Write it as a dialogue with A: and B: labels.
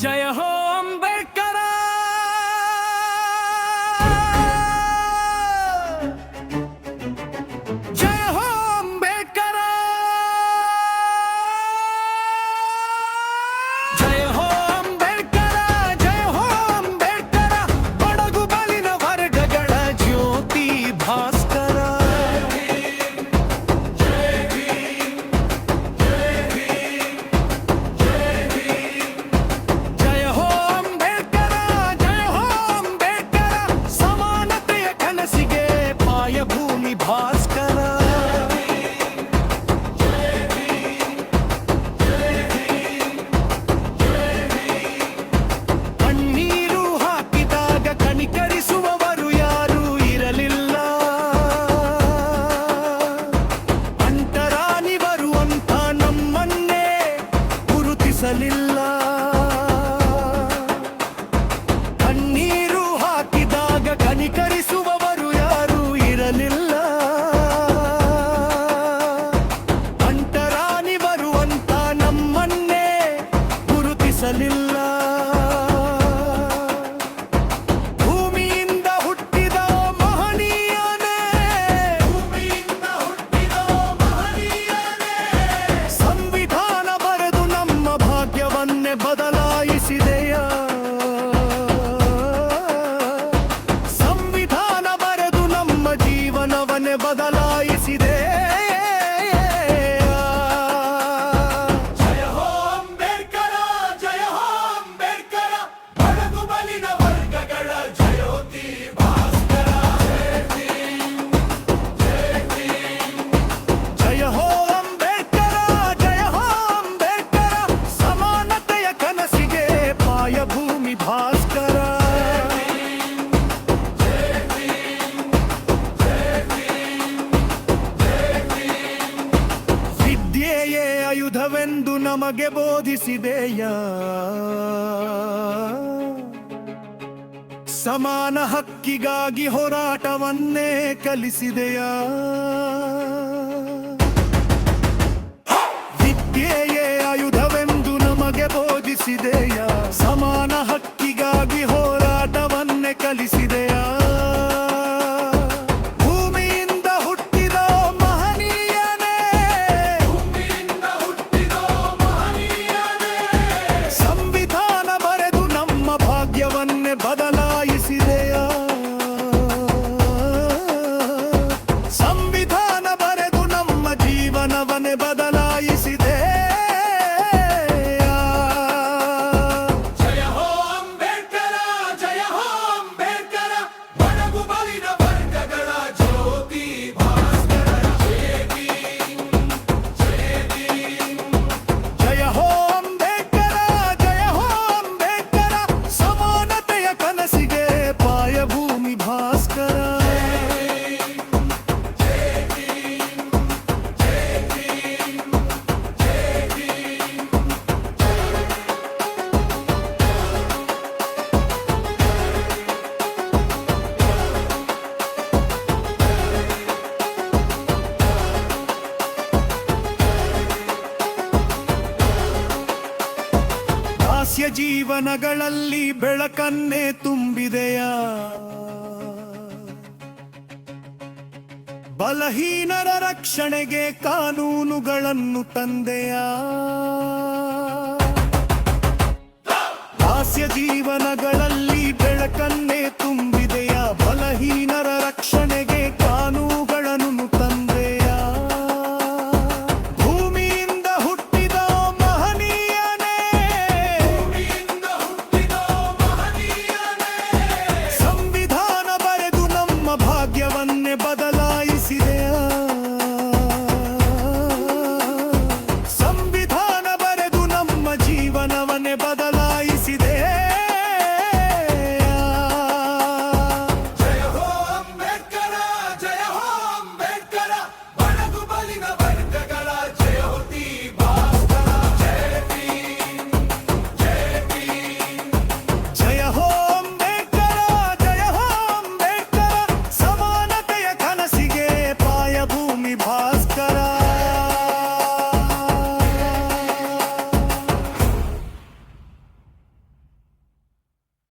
A: ಜಯ ಹೋ ಅಂಬೇಡ್ಕರ. ಜಯ ಹೋ ಅಂಬೇಡ್ಕರ. ಜಯ ಹೋ ಅಂಬೇಡ್ಕರ. ಜಯ ಹೋ ಅಂಬೇಡ್ಕರ. ಬಡಗು ಬಲಿನ ವರ್ಗಗಳ ಜ್ಯೋತಿ ಭಾಸ್ಕರ. ಕಣ್ಣೀರು ಹಾಕಿದಾಗ ಕಣಿಕರಿಸುವವರು ಯಾರೂ ಇರಲಿಲ್ಲ. ಅಂಟರಾನಿ ಬರುವಂತ ನಮ್ಮನ್ನೇ ಗುರುತಿಸಲಿಲ್ಲ. ಕಣ್ಣೀರು ಹಾಕಿದಾಗ ಕಣಿಕರಿಸುವವರು ಯಾರೂ ಇರಲಿಲ್ಲ. ಭೂಮಿಯಿಂದ ಹುಟ್ಟಿದ ಮಹನೀಯನೇ, ಸಂವಿಧಾನ ಬರೆದು ನಮ್ಮ ಭಾಗ್ಯವನ್ನೇ ಬದಲಾಯಿಸಿದೆಯ. ಸಂವಿಧಾನ ಬರೆದು ನಮ್ಮ ಜೀವನವನ್ನೇ ಬದಲಾಯಿಸಿದೆ. ವಿದ್ಯೆಯೇ ಆಯುಧವೆಂದು ನಮಗೆ ಬೋಧಿಸಿದೆಯ. ಸಮಾನ ಹಕ್ಕಿಗಾಗಿ ಹೋರಾಟವನ್ನೇ ಕಲಿಸಿದೆಯ. ವಿದ್ಯೆಯೇ ಆಯುಧವೆಂದು ನಮಗೆ ಬೋಧಿಸಿದೆಯ. ಸಮಾನ ಹಕ್ಕಿಗಾಗಿ ಹೋರಾಟವನ್ನೇ ಕಲಿಸಿದೆಯ. ಬದಲಾಯಿಸಿದೆಯ. ಸಂವಿಧಾನ ಬರೆದು ನಮ್ಮ ಜೀವನವನ್ನೇ ಬದಲಾಯಿಸಿದೆ. ಜಯ ಹೋ ಅಂಬೇಡ್ಕರ. ಜಯ ಹೋ ಅಂಬೇಡ್ಕರ. ಬಡಗು ಬಲಿನ ವರ್ಗಗಳ ಜ್ಯೋತಿ ಭಾಸ್ಕರ. ಜಯ ಹೋ ಅಂಬೇಡ್ಕರ. ಜಯ ಹೋ ಅಂಬೇಡ್ಕರ. ಸಮಾನತೆಯ ಕನಸಿಗೆ ಪಾಯಭೂಮಿ ಭಾಸ್ಕರ. ದಾಸ್ಯ ಜೀವನಗಳಲ್ಲಿ ಬೆಳಕನ್ನೇ ತುಂಬಿದೆಯ. ಬಲಹೀನರ ರಕ್ಷಣೆಗೆ ಕಾನೂನುಗಳನ್ನು ತಂದೆಯ. ದಾಸ್ಯ ಜೀವನಗಳಲ್ಲಿ